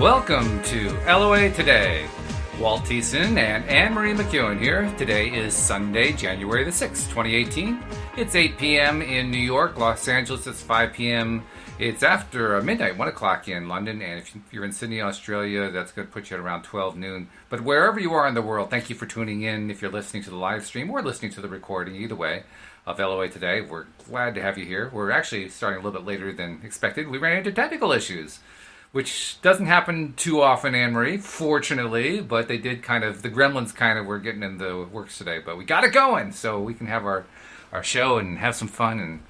Welcome to LOA Today. Walt and Anne-Marie McEwen here. Today is Sunday, January the 6th, 2018. It's 8 p.m. in New York. Los Angeles, it's 5 p.m. It's after midnight, 1 o'clock in London. And if you're in Sydney, Australia, that's going to put you at around 12 noon. But wherever you are in the world, thank you for tuning in. If you're listening to the live stream or listening to the recording, either way, of LOA Today, we're glad to have you here. We're actually starting a little bit later than expected. We ran into technical issues, which doesn't happen too often, Anne-Marie, fortunately, but they did the gremlins were getting in the works today, but we got it going, so we can have our show and have some fun and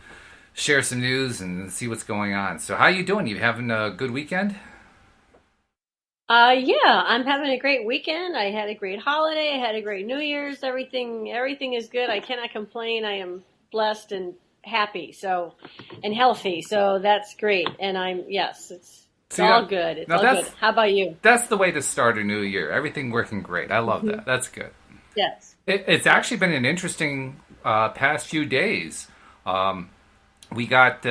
share some news and see what's going on. So how you doing? You having a good weekend? Yeah, I'm having a great weekend. I had a great holiday. I had a great New Year's. Everything is good. I cannot complain. I am blessed and happy, and healthy. So that's great. And it's all good. It's all good. How about you? That's the way to start a new year. Everything working great. I love that. That's good. Yes. It's actually been an interesting past few days. We got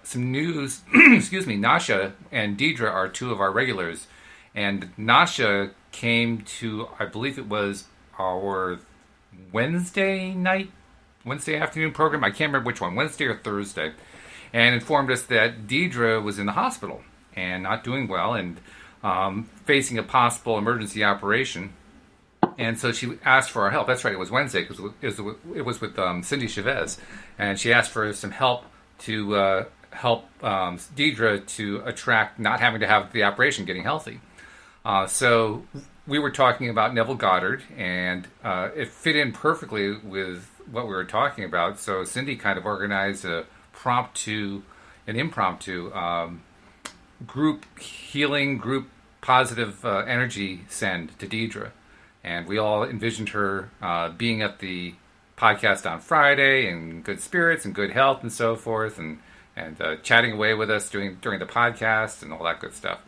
some news. Excuse me. Nasha and Deidre are two of our regulars. And Nasha came to, I believe it was our Wednesday afternoon program. I can't remember which one, Wednesday or Thursday, and informed us that Deidre was in the hospital and not doing well and facing a possible emergency operation. And so she asked for our help. That's right, it was Wednesday because it was with Cindy Chavez. And she asked for some help to help Deidre to attract not having to have the operation, getting healthy. So we were talking about Neville Goddard, and it fit in perfectly with what we were talking about. So Cindy kind of organized an impromptu group healing, group positive energy send to Deidre. And we all envisioned her being at the podcast on Friday in good spirits and good health and so forth, and chatting away with us during the podcast and all that good stuff.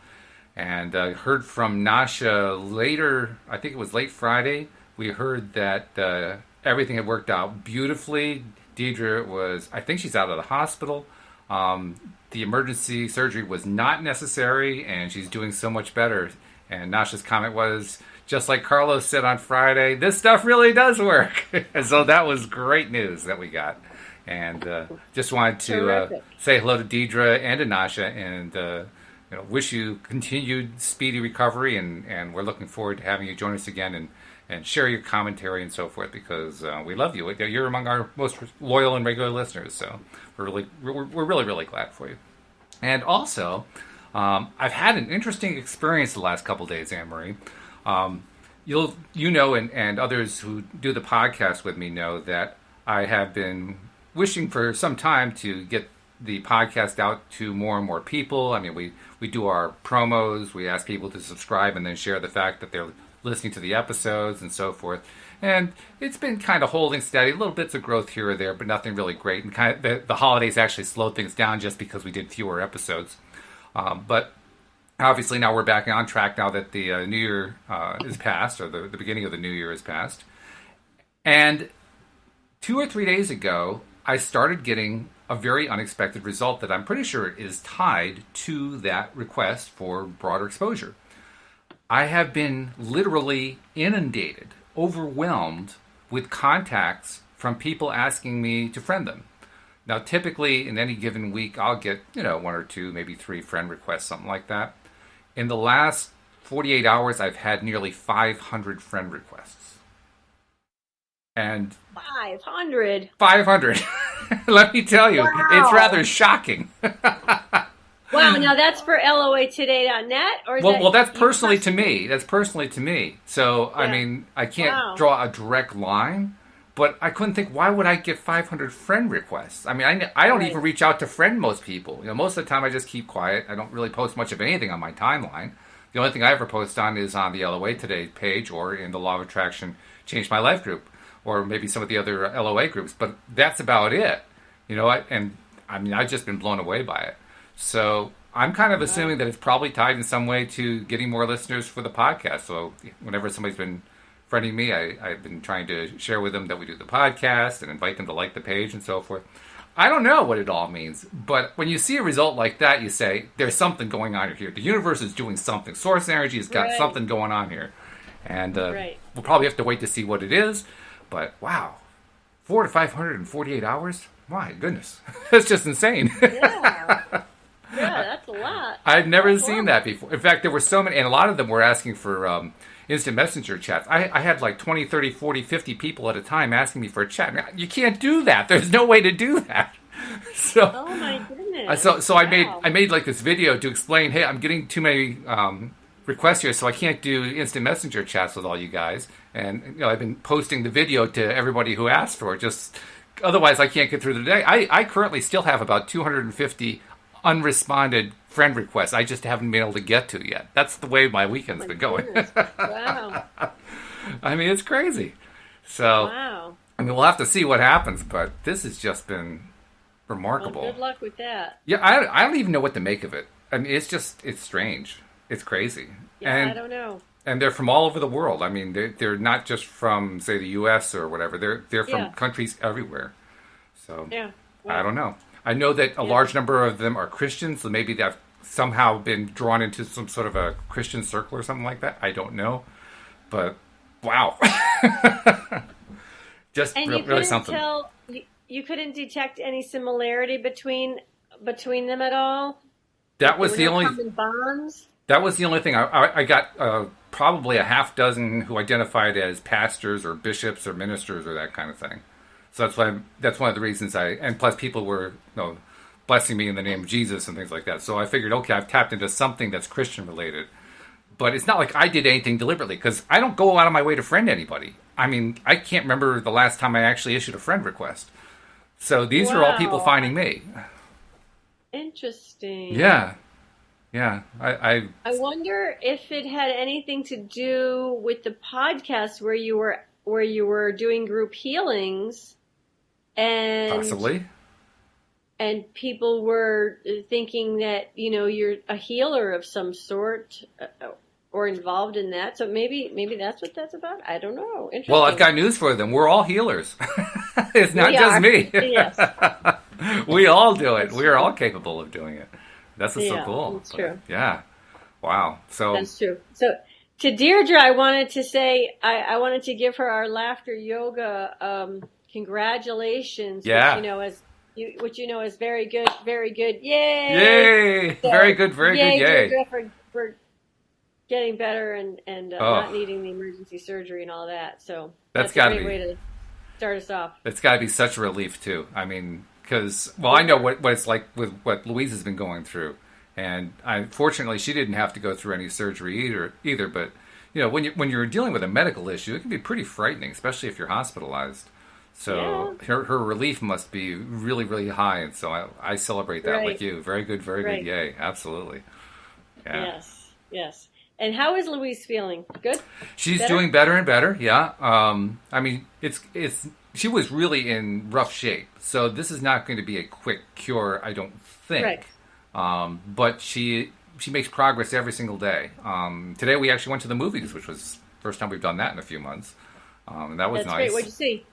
And heard from Nasha later, I think it was late Friday, we heard that everything had worked out beautifully. Deidre I think she's out of the hospital. The emergency surgery was not necessary, and she's doing so much better. And Nasha's comment was, just like Carlos said on Friday, this stuff really does work. And so that was great news that we got. And just wanted to say hello to Deidre and to Nasha, and wish you continued speedy recovery, and we're looking forward to having you join us again and share your commentary and so forth, because we love you. You're among our most loyal and regular listeners, so we're really glad for you. And also, I've had an interesting experience the last couple days, Anne-Marie. You know, and others who do the podcast with me know that I have been wishing for some time to get the podcast out to more and more people. I mean, we do our promos, we ask people to subscribe and then share the fact that they're listening to the episodes and so forth. And it's been kind of holding steady, little bits of growth here or there, but nothing really great. And the holidays actually slowed things down just because we did fewer episodes. But obviously now we're back on track now that the New Year is past, or the beginning of the New Year is past. And 2 or 3 days ago, I started getting a very unexpected result that I'm pretty sure is tied to that request for broader exposure. I have been literally inundated, overwhelmed with contacts from people asking me to friend them. Now, typically in any given week, I'll get, 1 or 2, maybe 3 friend requests, something like that. In the last 48 hours, I've had nearly 500 friend requests. And 500. Let me tell you, wow. It's rather shocking. Wow, now that's for LOAtoday.net? Or well, that's personally to me. That's personally to me. So, yeah. I mean, I can't draw a direct line, but I couldn't think, why would I get 500 friend requests? I mean, I don't even reach out to friend most people. Most of the time I just keep quiet. I don't really post much of anything on my timeline. The only thing I ever post on is on the LOA Today page or in the Law of Attraction Change My Life group, or maybe some of the other LOA groups, but that's about it. And I mean, I've just been blown away by it. So I'm kind of assuming that it's probably tied in some way to getting more listeners for the podcast. So whenever somebody's been friending me, I've been trying to share with them that we do the podcast and invite them to like the page and so forth. I don't know what it all means, but when you see a result like that, you say, there's something going on here. The universe is doing something. Source energy has got Right. something going on here. And Right. we'll probably have to wait to see what it is. But wow, 400 to 548 hours? My goodness. That's just insane. Yeah. Yeah, that's a lot. I've never That's a seen lot. that before. In fact, there were so many, and a lot of them were asking for instant messenger chats. I had like 20, 30, 40, 50 people at a time asking me for a chat. You can't do that. There's no way to do that. So, Oh my goodness. so Wow. I made like this video to explain, hey, I'm getting too many requests here, so I can't do instant messenger chats with all you guys. And I've been posting the video to everybody who asked for it. Just otherwise, I can't get through the day. I currently still have about 250 unresponded friend requests. I just haven't been able to get to yet. That's the way my weekend's My been going. goodness. Wow. I mean, it's crazy. So, Wow. I mean, we'll have to see what happens, but this has just been Well, remarkable. good luck with that. Yeah, I don't even know what to make of it. I mean, it's strange. It's crazy. Yeah, I don't know. And they're from all over the world. I mean, they're not just from, say, the U.S. or whatever. They're from Yeah. countries everywhere. So, Yeah. I Wow. don't know. I know that a large number of them are Christians, so maybe they've somehow been drawn into some sort of a Christian circle or something like that. I don't know. But, wow. Just And you really couldn't something. tell. You couldn't detect any similarity between them at all. That was There the were no only... common bonds. That was the only thing. I got probably a half dozen who identified as pastors or bishops or ministers or that kind of thing. So that's one of the reasons and plus people were blessing me in the name of Jesus and things like that. So I figured, okay, I've tapped into something that's Christian related. But it's not like I did anything deliberately because I don't go out of my way to friend anybody. I mean, I can't remember the last time I actually issued a friend request. So these are all people Wow. finding me. Interesting. Yeah. Yeah. I I wonder if it had anything to do with the podcast where you were doing group healings and possibly. and people were thinking that you're a healer of some sort or involved in that. So maybe that's what that's about. I don't know. Interesting. Well, I've got news for them. We're all healers. It's not We just are. me. Yes. We all do it. We are all capable of doing it. That's what's so Yeah, cool. that's true. Yeah. Wow. So That's true. So to Deirdre, I wanted to say I wanted to give her our laughter yoga congratulations. Yeah. Which is very good, very good. Yay! yay! So, Very good. Very good. Yay! Deirdre, for getting better and Oh. not needing the emergency surgery and all that. So That's a gotta great be. way to start us off. It's got to be such a relief too. I mean, because I know what it's like with what Louise has been going through, and fortunately she didn't have to go through any surgery either. But when you're dealing with a medical issue, it can be pretty frightening, especially if you're hospitalized. So her relief must be really, really high, and so I celebrate that Right. with you. Very good, very Right. good. Yay, absolutely. Yeah. Yes, yes. And how is Louise feeling? Good? She's Better? doing better and better. Yeah. I mean, she was really in rough shape, so this is not going to be a quick cure, I don't think. Right. But she makes progress every single day. Today we actually went to the movies, which was the first time we've done that in a few months. And that was That's nice. great. What'd you see?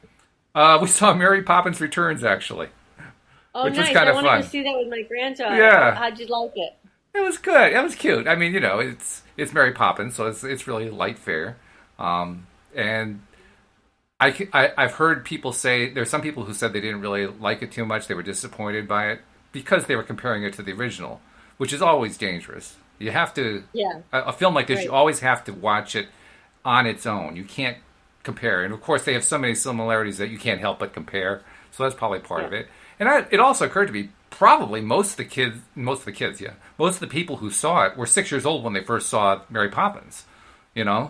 We saw Mary Poppins Returns actually. Oh, Which was nice. kinda I want to fun. go see that with my granddaughter. Yeah. How'd you like it? It was good. It was cute. I mean, it's Mary Poppins, so it's really light fare. And I've heard people say there's some people who said they didn't really like it too much. They were disappointed by it because they were comparing it to the original, which is always dangerous. You have to Yeah. a film like this. Right. You always have to watch it on its own. You can't compare. And of course, they have so many similarities that you can't help but compare. So that's probably part of it. And it also occurred to me probably most of the people who saw it were 6 years old when they first saw Mary Poppins.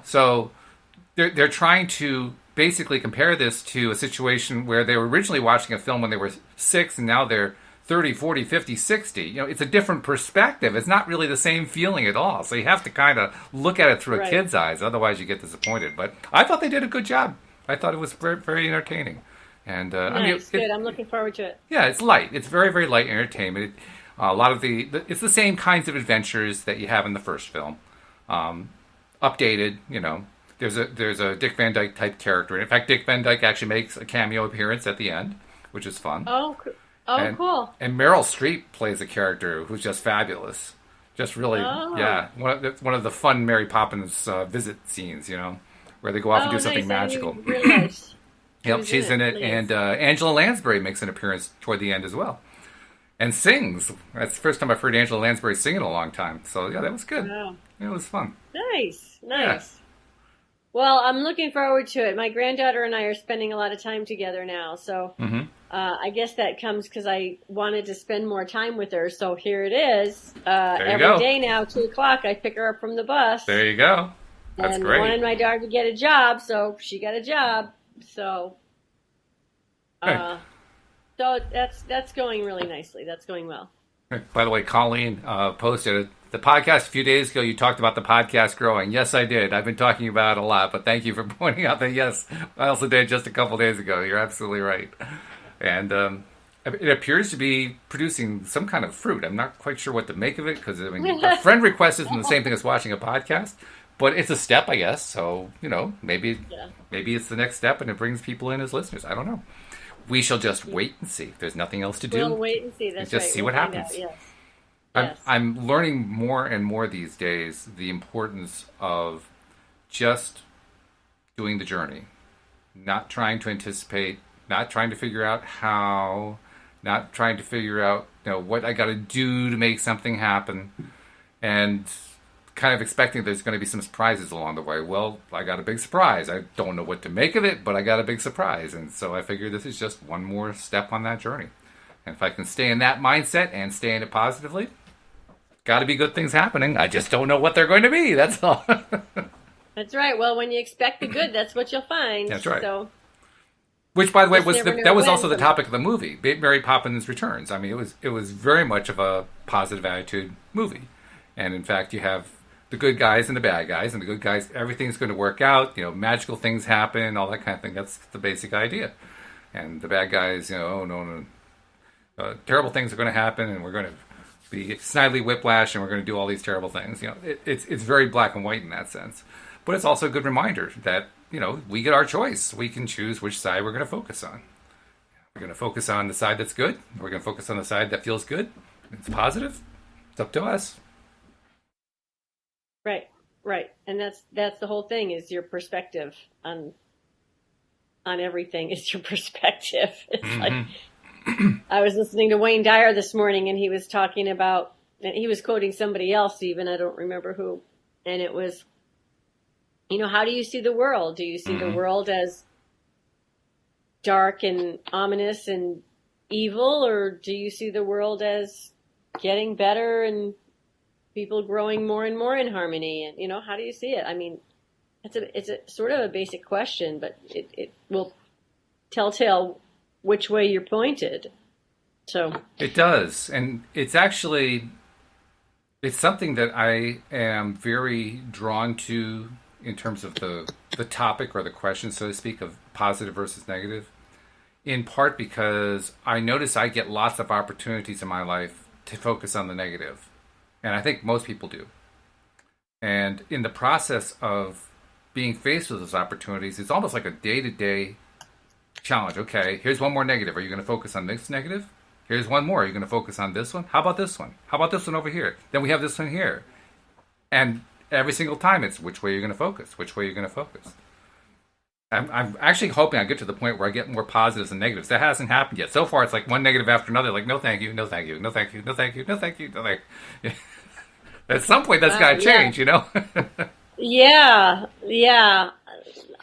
So they're trying to basically compare this to a situation where they were originally watching a film when they were 6 and now they're 30, 40, 50, 60. It's a different perspective. It's not really the same feeling at all. So you have to kind of look at it through a Right. kid's eyes. Otherwise you get disappointed. But I thought they did a good job. I thought it was very, very entertaining. And Nice. Good. I'm looking forward to it. yeah, it's light. It's very, very light entertainment. A lot of it's the same kinds of adventures that you have in the first film, updated. There's a Dick Van Dyke type character. In fact, Dick Van Dyke actually makes a cameo appearance at the end, which is fun. Oh, Oh, And cool. and Meryl Streep plays a character who's just fabulous. Just really, Oh. yeah, one of the fun Mary Poppins visit scenes, where they go off and Oh, do something nice. I didn't magical. even realize she Yep, was in she's it. in it, and Nice. Angela Lansbury makes an appearance toward the end as well, and sings. That's the first time I've heard Angela Lansbury sing in a long time. So yeah, that was good. Wow. It was fun. Nice. Yeah. Nice. Well, I'm looking forward to it. My granddaughter and I are spending a lot of time together now, so Hmm. I guess that comes because I wanted to spend more time with her. So here it is. There you Every go. day now, 2 o'clock, I pick her up from the bus There you go. That's and great. wanted my daughter to get a job, so she got a job. So, Hey, uh, so that's going really nicely. That's going well. by the way, Colleen posted the podcast a few days ago. You talked about the podcast growing. Yes, I did. I've been talking about it a lot, but thank you for pointing out that yes, I also did just a couple days ago. You're absolutely right. And it appears to be producing some kind of fruit. I'm not quite sure what to make of it because I mean, a friend request isn't the same thing as watching a podcast, but it's a step, I guess. So maybe Yeah, it's the next step, and it brings people in as listeners. I don't know. We shall just wait and see. If there's nothing else to we'll do, wait and see. That's just right. see We'll what find happens. out. Yes, I'm, yes, I'm learning more and more these days the importance of just doing the journey, not trying to anticipate, not trying to figure out how, not trying to figure out what I got to do to make something happen, and kind of expecting there's going to be some surprises along the way. Well, I got a big surprise. I don't know what to make of it, but I got a big surprise, and so I figure this is just one more step on that journey. And if I can stay in that mindset and stay in it positively, got to be good things happening. I just don't know what they're going to be. That's all. that's right. Well, when you expect the good, that's what you'll find. That's right. So Which, by the way, just never that know was when also the sometimes. topic of the movie, Mary Poppins Returns. I mean, it was very much of a positive attitude movie, and in fact, you have the good guys and the bad guys, and the good guys, everything's going to work out. Magical things happen, all that kind of thing. That's the basic idea. And the bad guys, oh no, no, terrible things are going to happen, and we're going to be snidely whiplash, and we're going to do all these terrible things. It's very black and white in that sense, but it's also a good reminder that we get our choice. We can choose which side we're going to focus on. We're going to focus on the side that's good. We're going to focus on the side that feels good. It's positive. It's up to us. Right, right, and that's the whole thing is your perspective on everything is your perspective. It's like Hmm. I was listening to Wayne Dyer this morning, and he was talking about, and he was quoting somebody else, even I don't remember who, and it was, how do you see the world? Do you see the Hmm. world as dark and ominous and evil, or do you see the world as getting better and people growing more and more in harmony? And how do you see it? I mean, it's a sort of a basic question, but it will telltale which way you're pointed. So It does, and it's something that I am very drawn to in terms of the topic or the question, so to speak, of positive versus negative. In part because I notice I get lots of opportunities in my life to focus on the negative, and I think most people do. And in the process of being faced with those opportunities, it's almost like a day-to-day challenge. Okay, here's one more negative. Are you going to focus on this negative? Here's one more. Are you going to focus on this one? How about this one? How about this one over here? Then we have this one here. And every single time it's which way you're going to focus, which way you're going to focus. I'm actually hoping I get to the point where I get more positives than negatives. That hasn't happened yet. So far, it's like one negative after another. Like, no, thank you, no, thank you, no, thank you, no, thank you, no, thank you. No, thank you. At some point, that's got to yeah, change. yeah, yeah.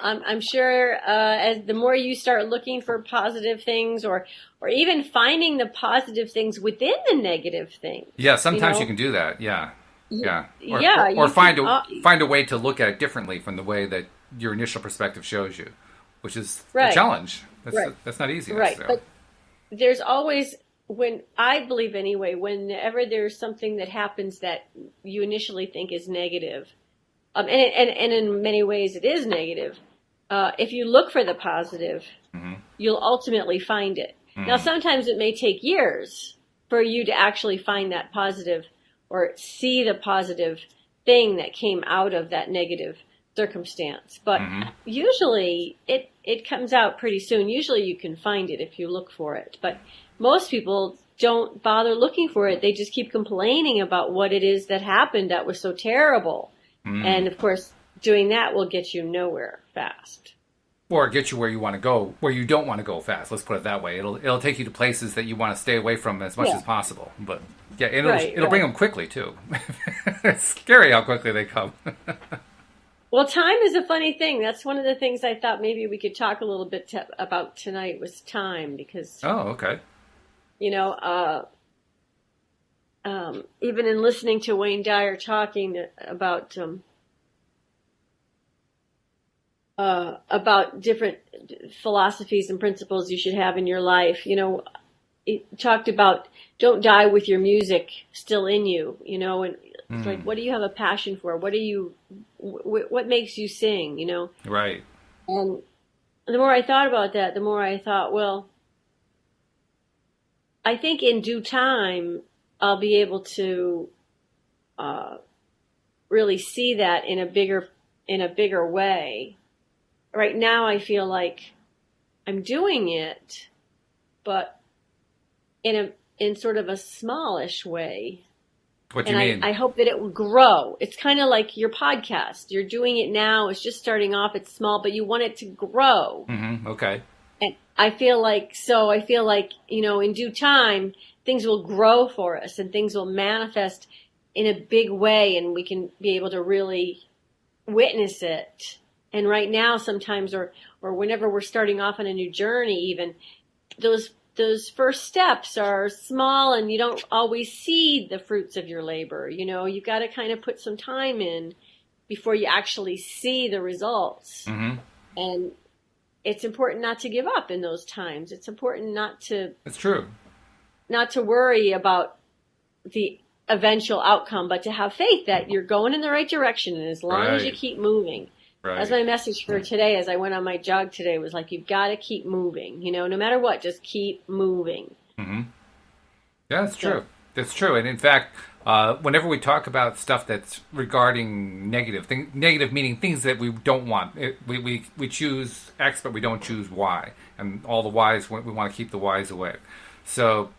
I'm sure as the more you start looking for positive things, or even finding the positive things within the negative things, Yeah, you sometimes you know, can do that. Yeah, yeah, yeah, or you can. find a way to look at it differently from the way that your initial perspective shows you, which is a Right, challenge. right, That's not easy right. necessarily. But there's always, when I believe anyway, whenever there's something that happens that you initially think is negative, and in many ways it is negative. If you look for the positive, Hmm. you'll ultimately find it. Now, Hmm. sometimes it may take years for you to actually find that positive or see the positive thing that came out of that negative circumstance. But Hmm. usually it comes out pretty soon. Usually you can find it if you look for it. But most people don't bother looking for it. They just keep complaining about what it is that happened that was so terrible. And of course, doing that will get you nowhere fast. Or get you where you want to go, where you don't want to go fast. Let's put it that way. It'll take you to places that you want to stay away from as much as possible. But yeah, it'll bring them quickly too. It's scary how quickly they come. Well, time is a funny thing. That's one of the things I thought maybe we could talk a little bit about tonight was time, because okay. Even in listening to Wayne Dyer talking about different philosophies and principles you should have in your life, it talked about don't die with your music still in you, and it's like, what do you have a passion for? What makes you sing, Right. And the more I thought about that, the more I thought, well, I think in due time, I'll be able to really see that in a bigger way. Right now, I feel like I'm doing it, but in sort of a smallish way. What do you mean? I hope that it will grow. It's kind of like your podcast. You're doing it now. It's just starting off. It's small, but you want it to grow. Mm-hmm. Okay. And I feel like, in due time, things will grow for us and things will manifest in a big way, and we can be able to really witness it. And right now, sometimes, or whenever we're starting off on a new journey, even those first steps are small, and you don't always see the fruits of your labor. You got to kind of put some time in before you actually see the results. Mm-hmm. And it's important not to give up in those times. It's important not to. It's true. Not to worry about the eventual outcome, but to have faith that you're going in the right direction, and as long as you keep moving. Right. That's my message for today. As I went on my jog today, was like, you've got to keep moving. No matter what, just keep moving. Mm-hmm. Yeah, that's true. That's true. And in fact, whenever we talk about stuff that's regarding negative meaning things that we don't want, we choose X, but we don't choose Y, and all the Y's we want to keep the Y's away. So,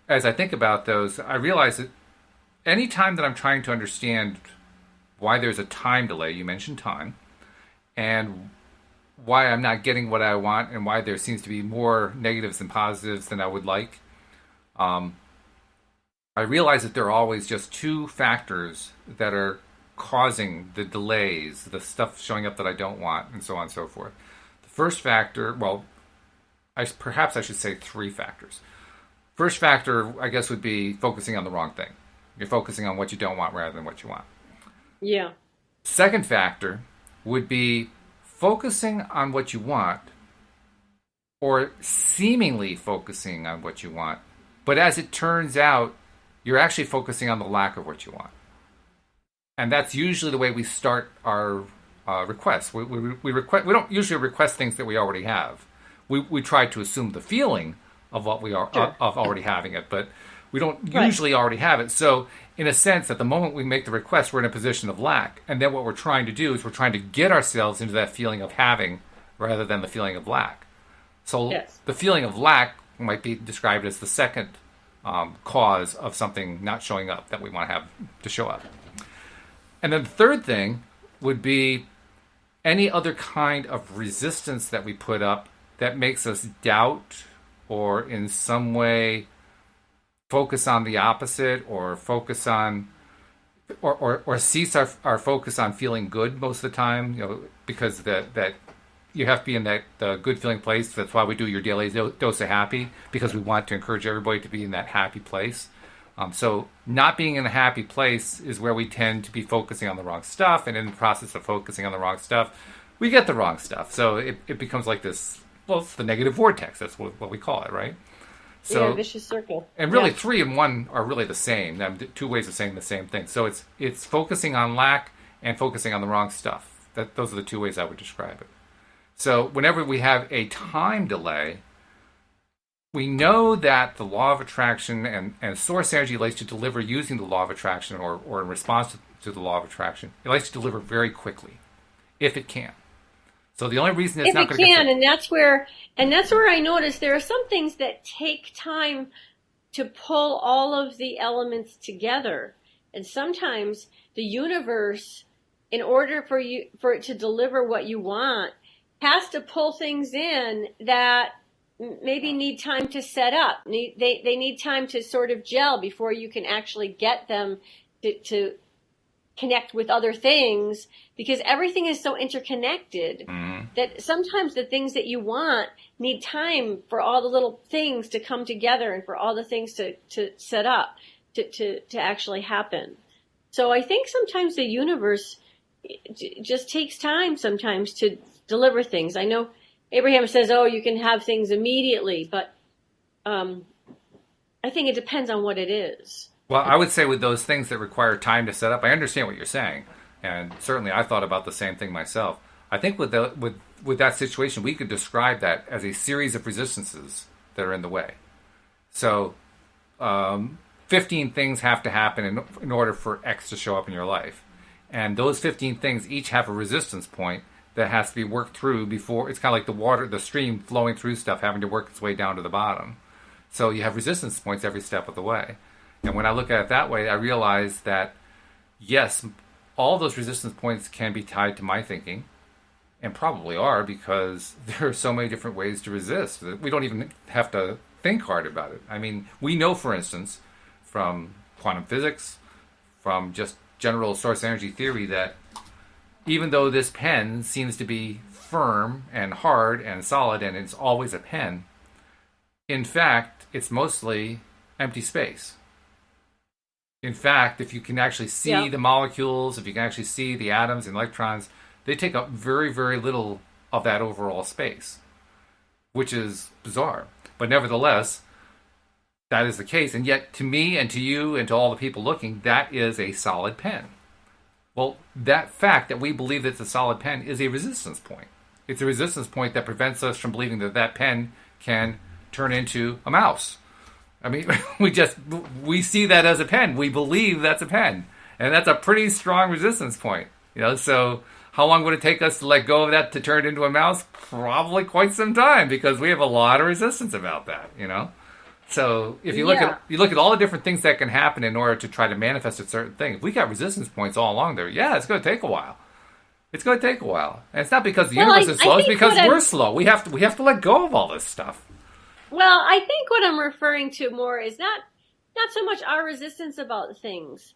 as I think about those, I realize that any time that I'm trying to understand why there's a time delay, you mentioned time, and why I'm not getting what I want, and why there seems to be more negatives than positives than I would like, I realize that there are always just two factors that are causing the delays, the stuff showing up that I don't want, and so on and so forth. The first factor, perhaps I should say three factors. First factor, I guess, would be focusing on the wrong thing. You're focusing on what you don't want rather than what you want. Yeah. Second factor would be focusing on what you want, or seemingly focusing on what you want. But as it turns out, you're actually focusing on the lack of what you want. And that's usually the way we start our requests. We don't usually request things that we already have. We try to assume the feeling of what we are of already having it, but we don't usually already have it. So in a sense, at the moment we make the request, we're in a position of lack. And then what we're trying to do is we're trying to get ourselves into that feeling of having rather than the feeling of lack. So the feeling of lack might be described as the second cause of something not showing up that we want to have to show up. And then the third thing would be any other kind of resistance that we put up that makes us doubt or in some way focus on the opposite, or focus on or cease our focus on feeling good most of the time, because that you have to be in that good feeling place. That's why we do your daily dose of happy, because we want to encourage everybody to be in that happy place. So not being in a happy place is where we tend to be focusing on the wrong stuff, and in the process of focusing on the wrong stuff, we get the wrong stuff. So it becomes like this, it's the negative vortex. That's what we call it, right? So, vicious circle. And really, 3 and 1 are really the same. Two ways of saying the same thing. So it's focusing on lack and focusing on the wrong stuff. Those are the two ways I would describe it. So whenever we have a time delay, we know that the law of attraction and source energy likes to deliver using the law of attraction, or in response to the law of attraction. It likes to deliver very quickly, if it can. So the only reason it's If not it going to get can, fixed. and that's where I notice there are some things that take time to pull all of the elements together. And sometimes the universe, in order for it to deliver what you want, has to pull things in that maybe need time to set up. They need time to sort of gel before you can actually get them to connect with other things, because everything is so interconnected that sometimes the things that you want need time for all the little things to come together and for all the things to set up to actually happen. So I think sometimes the universe just takes time sometimes to deliver things. I know Abraham says, oh, you can have things immediately, but I think it depends on what it is. Well, I would say with those things that require time to set up, I understand what you're saying, and certainly I thought about the same thing myself. I think with that situation, we could describe that as a series of resistances that are in the way. So, 15 things have to happen in order for X to show up in your life, and those 15 things each have a resistance point that has to be worked through before. It's kind of like the water, the stream flowing through stuff, having to work its way down to the bottom. So you have resistance points every step of the way. And when I look at it that way, I realize that, yes, all those resistance points can be tied to my thinking, and probably are, because there are so many different ways to resist that we don't even have to think hard about it. I mean, we know, for instance, from quantum physics, from just general source energy theory, that even though this pen seems to be firm and hard and solid and it's always a pen, in fact, it's mostly empty space. In fact, if you can actually see the molecules, if you can actually see the atoms and electrons, they take up very, very little of that overall space, which is bizarre. But nevertheless, that is the case. And yet, to me and to you and to all the people looking, that is a solid pen. Well, that fact that we believe that it's a solid pen is a resistance point. It's a resistance point that prevents us from believing that that pen can turn into a mouse. I mean, we see that as a pen. We believe that's a pen. And that's a pretty strong resistance point. So how long would it take us to let go of that to turn it into a mouse? Probably quite some time, because we have a lot of resistance about that, So if you look at all the different things that can happen in order to try to manifest a certain thing, if we got resistance points all along there, it's going to take a while. It's going to take a while. And it's not because the universe is slow, it's because we're slow. We have to let go of all this stuff. Well, I think what I'm referring to more is not so much our resistance about things,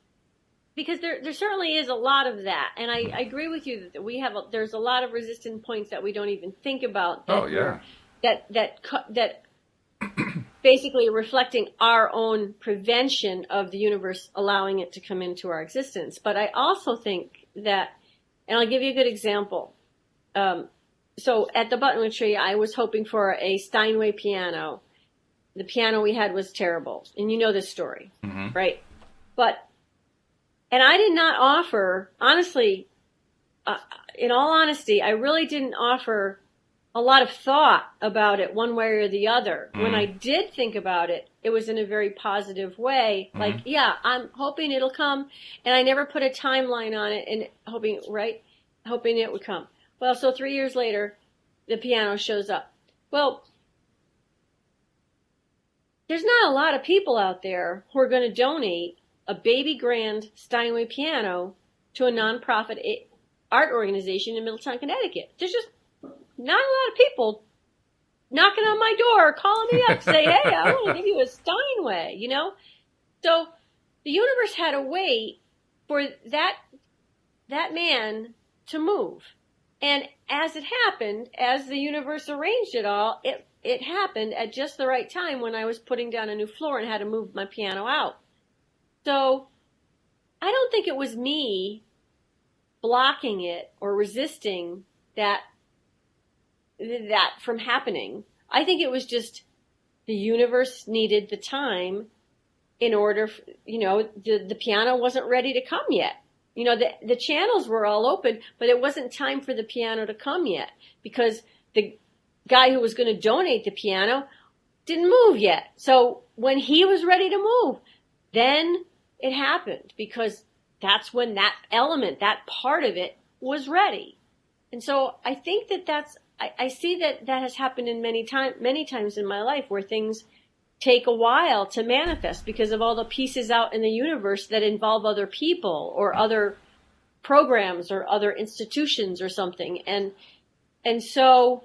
because there certainly is a lot of that, and I agree with you that there's a lot of resistance points that we don't even think about. That basically reflecting our own prevention of the universe allowing it to come into our existence. But I also think that, and I'll give you a good example. So at the Buttonwood Tree, I was hoping for a Steinway piano. The piano we had was terrible. And you know this story, right? And I did not offer, honestly, in all honesty, I really didn't offer a lot of thought about it one way or the other. When I did think about it, it was in a very positive way. Like, I'm hoping it'll come. And I never put a timeline on it and hoping it would come. Well, so 3 years later, the piano shows up. Well, there's not a lot of people out there who are going to donate a baby grand Steinway piano to a nonprofit art organization in Middletown, Connecticut. There's just not a lot of people knocking on my door, calling me up, say, hey, I want to give you a Steinway, So the universe had to wait for that man to move. And as it happened, as the universe arranged it all, it happened at just the right time when I was putting down a new floor and had to move my piano out. So I don't think it was me blocking it or resisting that from happening. I think it was just the universe needed the time in order, the piano wasn't ready to come yet. The channels were all open, but it wasn't time for the piano to come yet, because the guy who was going to donate the piano didn't move yet. So when he was ready to move, then it happened, because that's when that element, that part of it, was ready. And so I think I see that has happened in many times in my life where things take a while to manifest because of all the pieces out in the universe that involve other people or other programs or other institutions or something. And so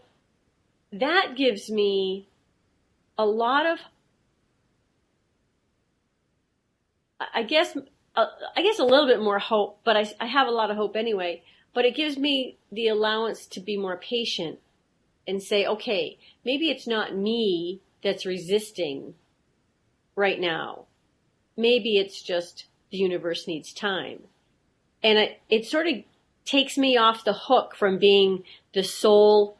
that gives me a lot of, I guess a little bit more hope, but I have a lot of hope anyway. But it gives me the allowance to be more patient and say, okay, maybe it's not me that's resisting right now. Maybe it's just the universe needs time. And it sort of takes me off the hook from being the sole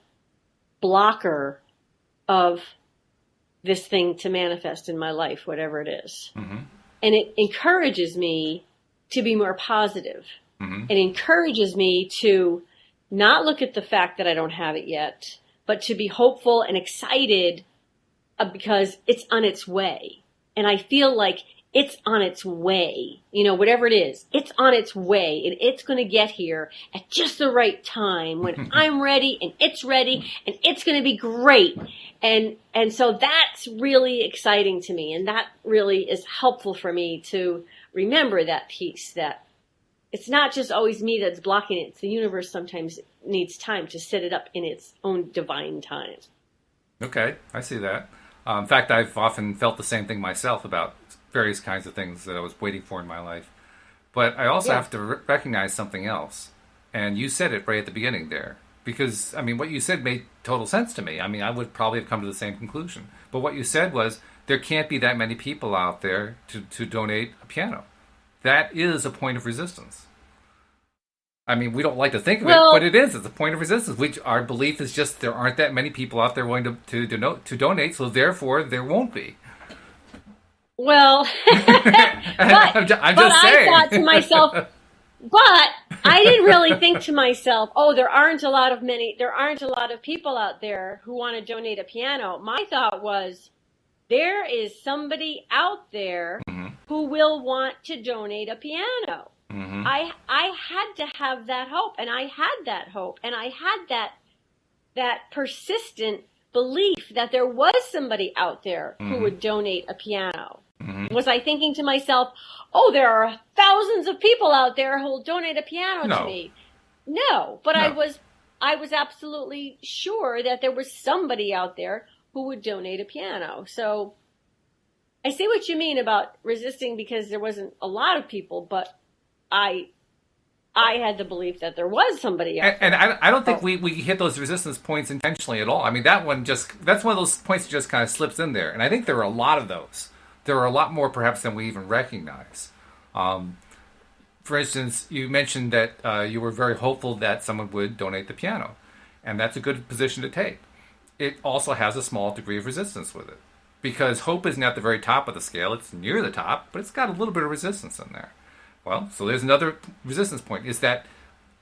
blocker of this thing to manifest in my life, whatever it is. Mm-hmm. And it encourages me to be more positive. Mm-hmm. It encourages me to not look at the fact that I don't have it yet, but to be hopeful and excited because it's on its way. And I feel like it's on its way, whatever it is, it's on its way and it's going to get here at just the right time when I'm ready and it's ready and it's going to be great. And so that's really exciting to me. And that really is helpful for me to remember that piece, that it's not just always me that's blocking it. It's the universe sometimes needs time to set it up in its own divine time. Okay, I see that. In fact, I've often felt the same thing myself about various kinds of things that I was waiting for in my life. But I also have to recognize something else. And you said it right at the beginning there. Because, what you said made total sense to me. I would probably have come to the same conclusion. But what you said was, there can't be that many people out there to donate a piano. That is a point of resistance. We don't like to think of it, but it is. It's a point of resistance. Our belief is just there aren't that many people out there willing to donate, so therefore there won't be. Well, I'm just saying. I thought to myself, but I didn't really think to myself, there aren't a lot of people out there who want to donate a piano. My thought was, there is somebody out there who will want to donate a piano. Mm-hmm. I had to have that hope, and I had that hope, and I had that persistent belief that there was somebody out there who would donate a piano. Mm-hmm. Was I thinking to myself, there are thousands of people out there who will donate a piano to me? No, but I was absolutely sure that there was somebody out there who would donate a piano. So I see what you mean about resisting because there wasn't a lot of people, but I had the belief that there was somebody out there. And I don't think we hit those resistance points intentionally at all. That's one of those points that just kind of slips in there. And I think there are a lot of those. There are a lot more perhaps than we even recognize. For instance, you mentioned that you were very hopeful that someone would donate the piano. And that's a good position to take. It also has a small degree of resistance with it. Because hope isn't at the very top of the scale. It's near the top, but it's got a little bit of resistance in there. Well, so there's another resistance point. Is that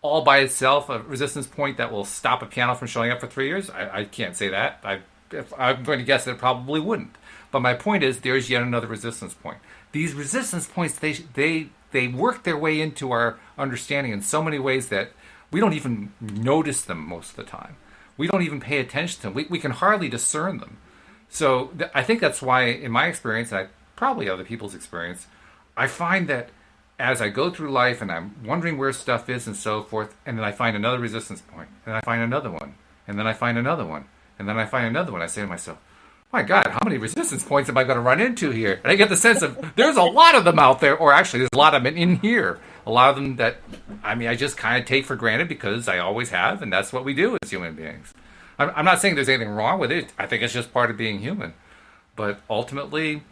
all by itself a resistance point that will stop a piano from showing up for 3 years? I can't say that. I'm going to guess that it probably wouldn't. But my point is there's yet another resistance point. These resistance points, they work their way into our understanding in so many ways that we don't even notice them most of the time. We don't even pay attention to them. We can hardly discern them. So I think that's why, in my experience, and probably other people's experience, I find that as I go through life and I'm wondering where stuff is and so forth, and then I find another resistance point, and I find another one, and then I find another one, and then I find another one, I say to myself, my God, how many resistance points am I going to run into here? And I get the sense of there's a lot of them out there, or actually there's a lot of them in here. A lot of them that, I just kind of take for granted because I always have, and that's what we do as human beings. I'm not saying there's anything wrong with it. I think it's just part of being human. But ultimately,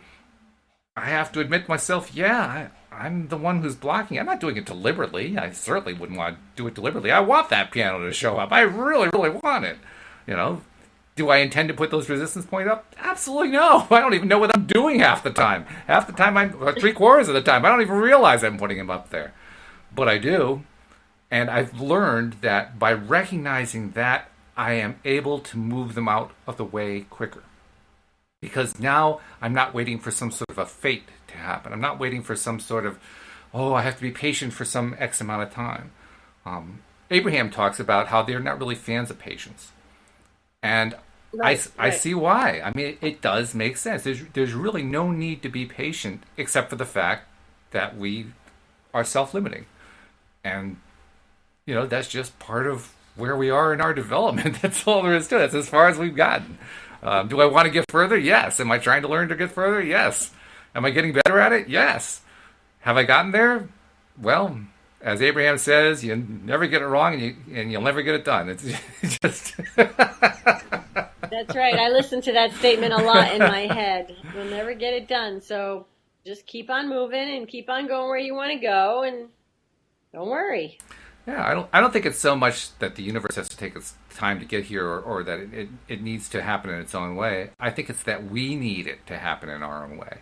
I have to admit to myself, I'm the one who's blocking. I'm not doing it deliberately. I certainly wouldn't want to do it deliberately. I want that piano to show up. I really, really want it. Do I intend to put those resistance points up? Absolutely no. I don't even know what I'm doing half the time. Half the time, three-quarters of the time, I don't even realize I'm putting them up there. But I do. And I've learned that by recognizing that, I am able to move them out of the way quicker. Because now I'm not waiting for some sort of a fate to happen. I'm not waiting for some sort of, I have to be patient for some X amount of time. Abraham talks about how they're not really fans of patience. And I Right. see why. I mean, it does make sense. There's really no need to be patient except for the fact that we are self-limiting. And, that's just part of where we are in our development. That's all there is to it. That's as far as we've gotten. Do I want to get further? Yes. Am I trying to learn to get further? Yes. Am I getting better at it? Yes. Have I gotten there? Well, as Abraham says, you never get it wrong, and you'll never get it done. It's just That's right. I listen to that statement a lot in my head. You'll never get it done. So just keep on moving and keep on going where you want to go, and don't worry. yeah. I don't think it's so much that the universe has to take its time to get here, or that it needs to happen in its own way. I think it's that we need it to happen in our own way.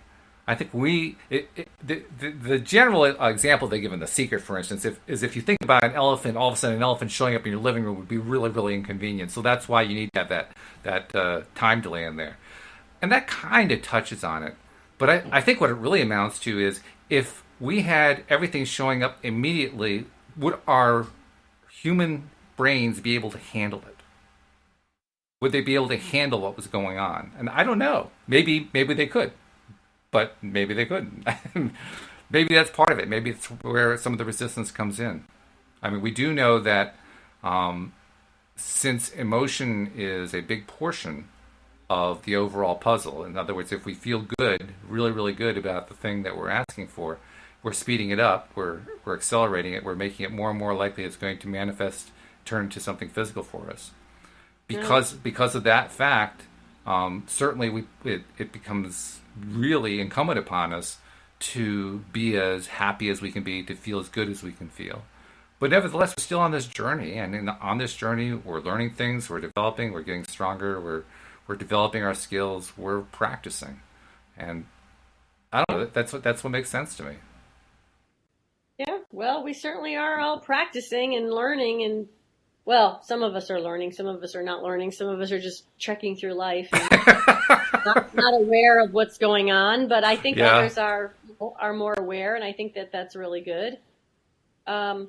I think the general example they give in The Secret, for instance, if you think about an elephant, all of a sudden an elephant showing up in your living room would be really, really inconvenient. So that's why you need to have that time delay in there. And that kind of touches on it. But I think what it really amounts to is if we had everything showing up immediately, would our human brains be able to handle it? Would they be able to handle what was going on? And I don't know. Maybe they could. But maybe they couldn't. Maybe that's part of it. Maybe it's where some of the resistance comes in. I mean, we do know that since emotion is a big portion of the overall puzzle, in other words, if we feel good, really, really good about the thing that we're asking for, we're speeding it up, we're accelerating it, we're making it more and more likely it's going to manifest, turn into something physical for us. Because of that fact, certainly it becomes really incumbent upon us to be as happy as we can be, to feel as good as we can feel. But nevertheless, we're still on this journey, and on this journey, we're learning things, we're developing, we're getting stronger, we're developing our skills, we're practicing, and I don't know. That's what makes sense to me. Yeah, well, we certainly are all practicing and learning, and well, some of us are learning, some of us are not learning, some of us are just trekking through life and not aware of what's going on. But I think Yeah. others are more aware, and I think that that's really good. Um,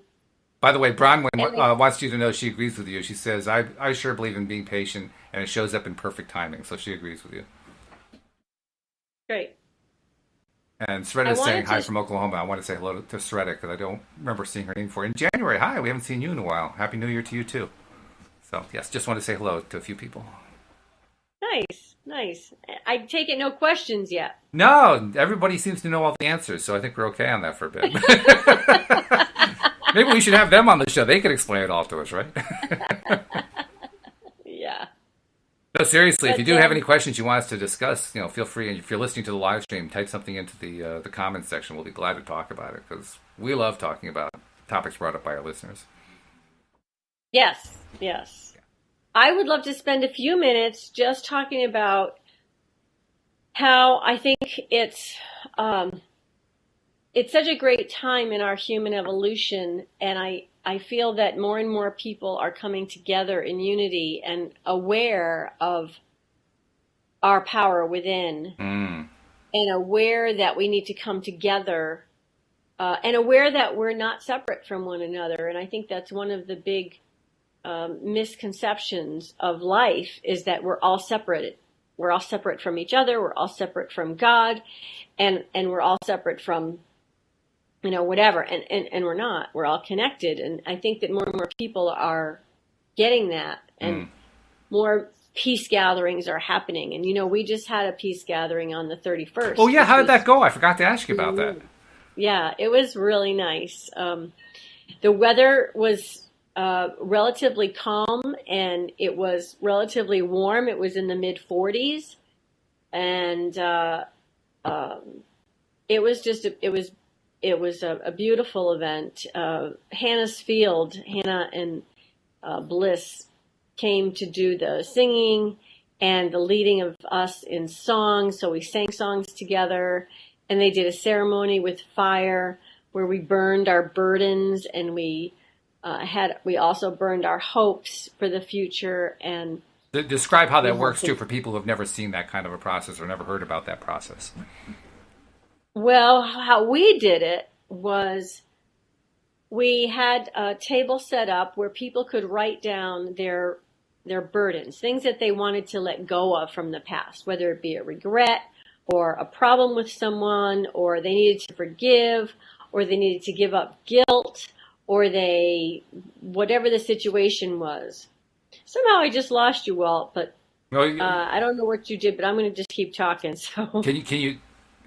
By the way, Bronwyn and wants you to know she agrees with you. She says, I sure believe in being patient, and it shows up in perfect timing. So she agrees with you. great. And Sreda I is saying wanted hi to from Oklahoma. I want to say hello to Sreda because I don't remember seeing her name before. In January, hi, we haven't seen you in a while. Happy New Year to you, too. So, yes, just want to say hello to a few people. Nice, nice. I take it no questions yet. No, everybody seems to know all the answers, so I think we're okay on that for a bit. Maybe we should have them on the show. They could explain it all to us, right? Yeah. No, seriously, if you But do have any questions you want us to discuss, feel free. And if you're listening to the live stream, type something into the comments section. We'll be glad to talk about it because we love talking about topics brought up by our listeners. Yes, yes. I would love to spend a few minutes just talking about how I think um, it's such a great time in our human evolution, and I feel that more and more people are coming together in unity and aware of our power within, Mm. and aware that we need to come together, and aware that we're not separate from one another. And I think that's one of the big misconceptions of life is that we're all separated. We're all separate from each other. We're all separate from God, and we're all separate from whatever. And we're not. We're all connected. And I think that more and more people are getting that, and Mm. more peace gatherings are happening. And we just had a peace gathering on the Oh, 31st, yeah, which how did was that go? I forgot to ask you about that. yeah, it was really nice. The weather was relatively calm, and it was relatively warm. It was in the mid 40s, and it was just a beautiful event. Hannah and Bliss came to do the singing and the leading of us in song. So we sang songs together, and they did a ceremony with fire where we burned our burdens, and we also burned our hopes for the future. And Describe how we that had works, to, too, for people who have never seen that kind of a process or never heard about that process. well, how we did it was we had a table set up where people could write down their burdens, things that they wanted to let go of from the past, whether it be a regret or a problem with someone, or they needed to forgive, or they needed to give up guilt, or whatever the situation was. Somehow I just lost you, Walt, but No, I don't know what you did, but I'm going to just keep talking. So can you?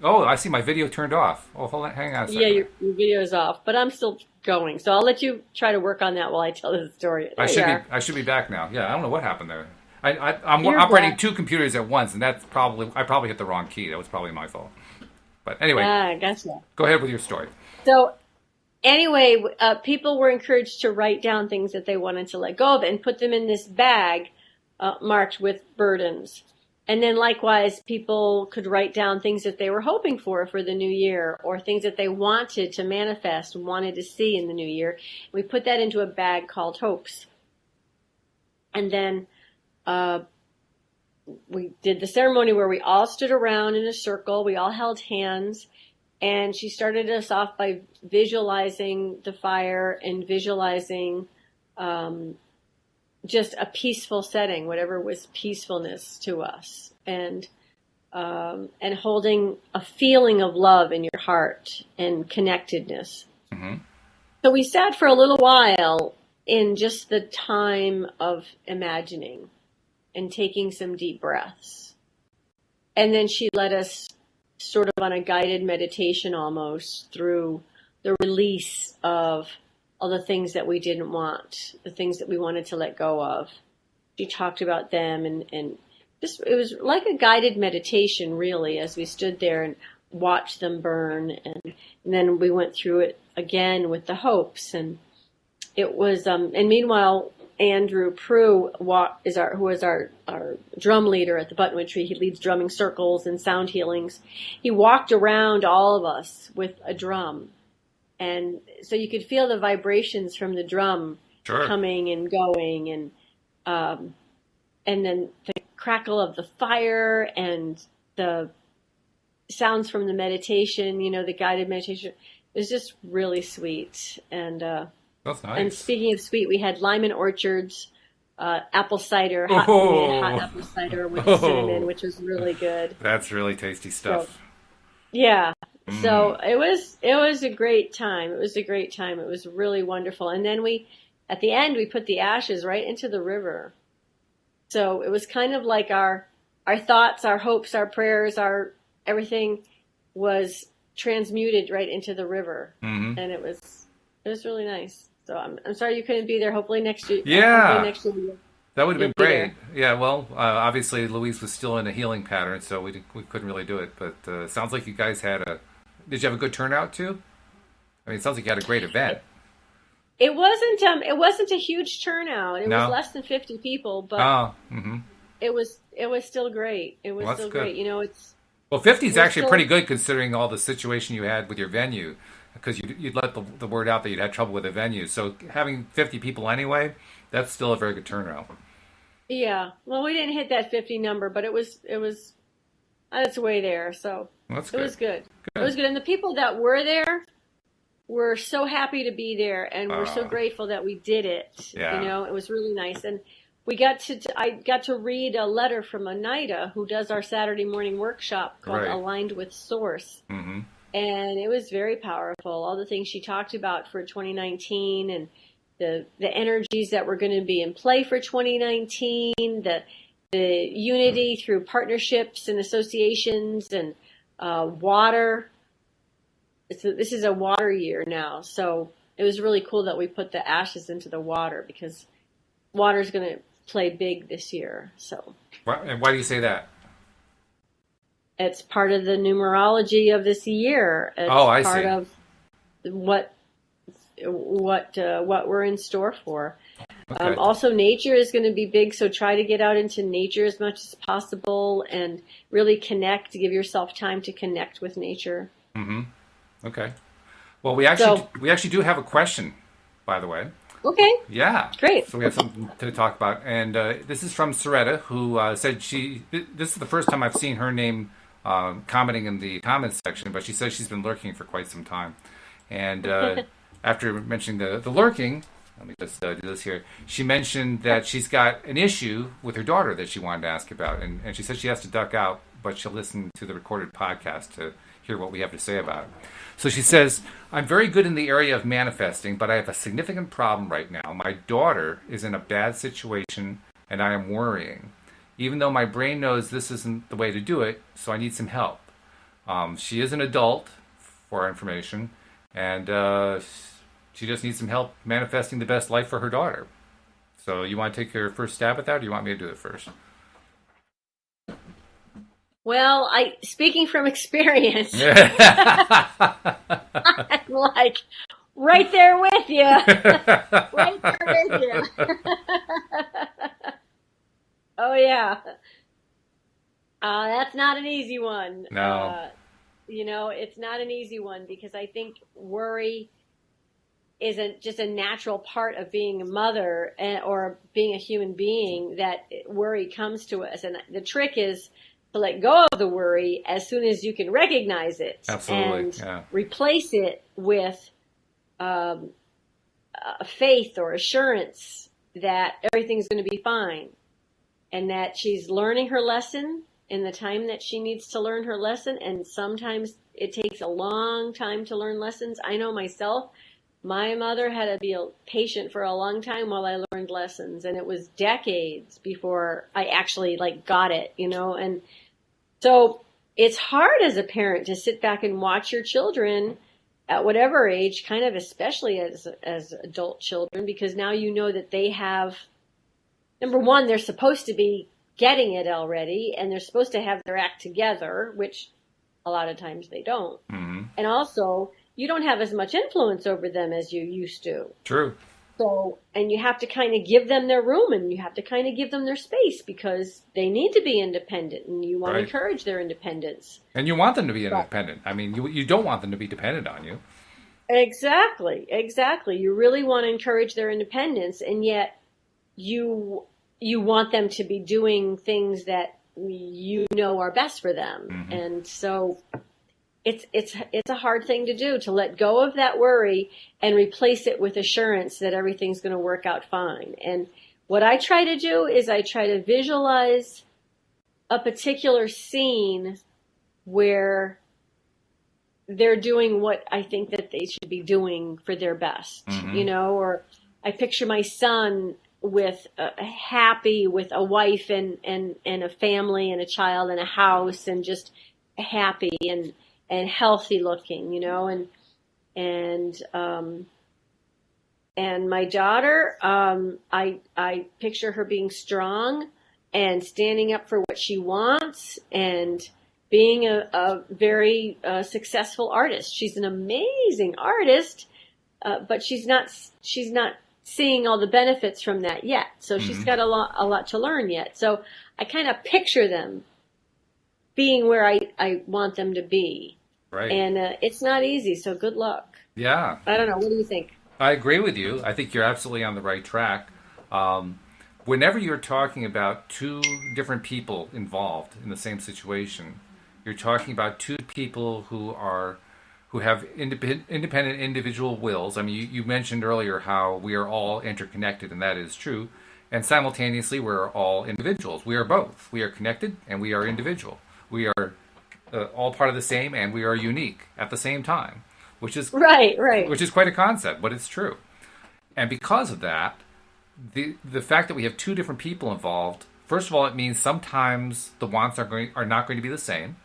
Oh, I see my video turned off. Oh, hold on, hang on a yeah, second. your video is off, but I'm still going. So I'll let you try to work on that while I tell this story. There you are. I should be back now. Yeah, I don't know what happened there. I'm You're operating back. two computers at once, and I probably hit the wrong key. That was probably my fault. But anyway, Ah, gotcha. go ahead with your story. So anyway, people were encouraged to write down things that they wanted to let go of and put them in this bag marked with burdens. And then likewise, people could write down things that they were hoping for the new year, or things that they wanted to manifest, wanted to see in the new year. We put that into a bag called hopes. And then we did the ceremony where we all stood around in a circle. We all held hands. And she started us off by visualizing the fire and visualizing just a peaceful setting, whatever was peacefulness to us, and holding a feeling of love in your heart and connectedness. Hmm. So we sat for a little while in just the time of imagining and taking some deep breaths. And then she led us sort of on a guided meditation almost through the release of all the things that we didn't want, the things that we wanted to let go of. She talked about them, and just, it was like a guided meditation really, as we stood there and watched them burn. And then we went through it again with the hopes, and it was, and meanwhile, Andrew Prue who was our drum leader at the Buttonwood Tree. He leads drumming circles and sound healings. He walked around all of us with a drum. And so you could feel the vibrations from the drum Sure. coming and going, and then the crackle of the fire and the sounds from the meditation, the guided meditation. It was just really sweet. And That's and nice. speaking of sweet, we had Lyman Orchard's apple cider, we made a hot apple cider with cinnamon, which was really good. That's really tasty stuff. Yeah. So it was a great time. It was a great time. It was really wonderful. And then at the end, we put the ashes right into the river. So it was kind of like our thoughts, our hopes, our prayers, our everything was transmuted right into the river. Hmm. And it was really nice. So I'm sorry you couldn't be there. Hopefully next year. Yeah. Hopefully next year. That would have You'll been be great. Yeah, well, obviously Louise was still in a healing pattern, so we couldn't really do it. But sounds like you guys did you have a good turnout too? I mean, it sounds like you had a great event. It wasn't a huge turnout. It was less than 50 people, but it was still great. It was Well, that's still good. great. Well, 50 is We're actually still, pretty good considering all the situation you had with your venue, because you'd let the word out that you'd had trouble with the venue. So having 50 people anyway, that's still a very good turnout. yeah. Well, we didn't hit that 50 number, but it was on its way there. So Well, that's it good. was good. It Good. was good, and the people that were there were so happy to be there, and we're so grateful that we did it. Yeah. It was really nice, and I got to read a letter from Oneida, who does our Saturday morning workshop called Right. Aligned with Source. Hmm. And it was very powerful. All the things she talked about for 2019, and the energies that were going to be in play for 2019, the unity through partnerships and associations, and water. This is a water year now, so it was really cool that we put the ashes into the water, because water is going to play big this year. So And why do you say that? it's part of the numerology of this year. It's Oh, I part see. of what we're in store for. Okay. Also, nature is going to be big, so try to get out into nature as much as possible and really connect. Give yourself time to connect with nature. Hmm. Okay. Well, we actually do have a question, by the way. Okay, Yeah. great. So we have something to talk about, and this is from Soretta, who said this is the first time I've seen her name commenting in the comments section, but she says she's been lurking for quite some time, and after mentioning the lurking, let me just do this here. She mentioned that she's got an issue with her daughter that she wanted to ask about, and she said she has to duck out, but she'll listen to the recorded podcast to hear what we have to say about it. So she says, I'm very good in the area of manifesting, but I have a significant problem right now. My daughter is in a bad situation, and I am worrying, even though my brain knows this isn't the way to do it, so I need some help. She is an adult, for our information, and she just needs some help manifesting the best life for her daughter. So you want to take your first stab at that, or do you want me to do it first? Well, speaking from experience, I'm like right there with you. Right there with you. Oh, yeah. That's not an easy one. No. It's not an easy one because I think worry isn't just a natural part of being a mother or being a human being, that worry comes to us. And the trick is to let go of the worry as soon as you can recognize it. Absolutely. And replace it with faith or assurance that everything's going to be fine and that she's learning her lesson in the time that she needs to learn her lesson. And sometimes it takes a long time to learn lessons. I know myself, my mother had to be a patient for a long time while I learned lessons, and it was decades before I actually got it, and so it's hard as a parent to sit back and watch your children at whatever age, kind of especially as adult children, because now you know that they have, number one, they're supposed to be getting it already, and they're supposed to have their act together, which a lot of times they don't. Mm-hmm. And also, you don't have as much influence over them as you used to. True. So, and you have to kind of give them their room, and you have to kind of give them their space because they need to be independent, and you want to encourage their independence. And you want them to be independent. I mean, you don't want them to be dependent on you. Exactly. You really want to encourage their independence, and yet you want them to be doing things that you know are best for them. Mm-hmm. And so it's a hard thing to do, to let go of that worry and replace it with assurance that everything's going to work out fine. And what I try to do is I try to visualize a particular scene where they're doing what I think that they should be doing for their best, mm-hmm. Or I picture my son with happy with a wife and a family and a child and a house and just happy and healthy looking, and my daughter, I picture her being strong and standing up for what she wants and being a very successful artist. She's an amazing artist, but she's not seeing all the benefits from that yet. So mm-hmm. she's got a lot to learn yet. So I kind of picture them being where I want them to be. Right. And it's not easy, so good luck. Yeah. I don't know. What do you think? I agree with you. I think you're absolutely on the right track. Whenever you're talking about two different people involved in the same situation, you're talking about two people who have independent individual wills. I mean, you mentioned earlier how we are all interconnected, and that is true. And simultaneously, we're all individuals. We are both. We are connected, and we are individual. We are all part of the same, and we are unique at the same time, which is right. Which is quite a concept, but it's true. And because of that, the fact that we have two different people involved, first of all, it means sometimes the wants are not going to be the same.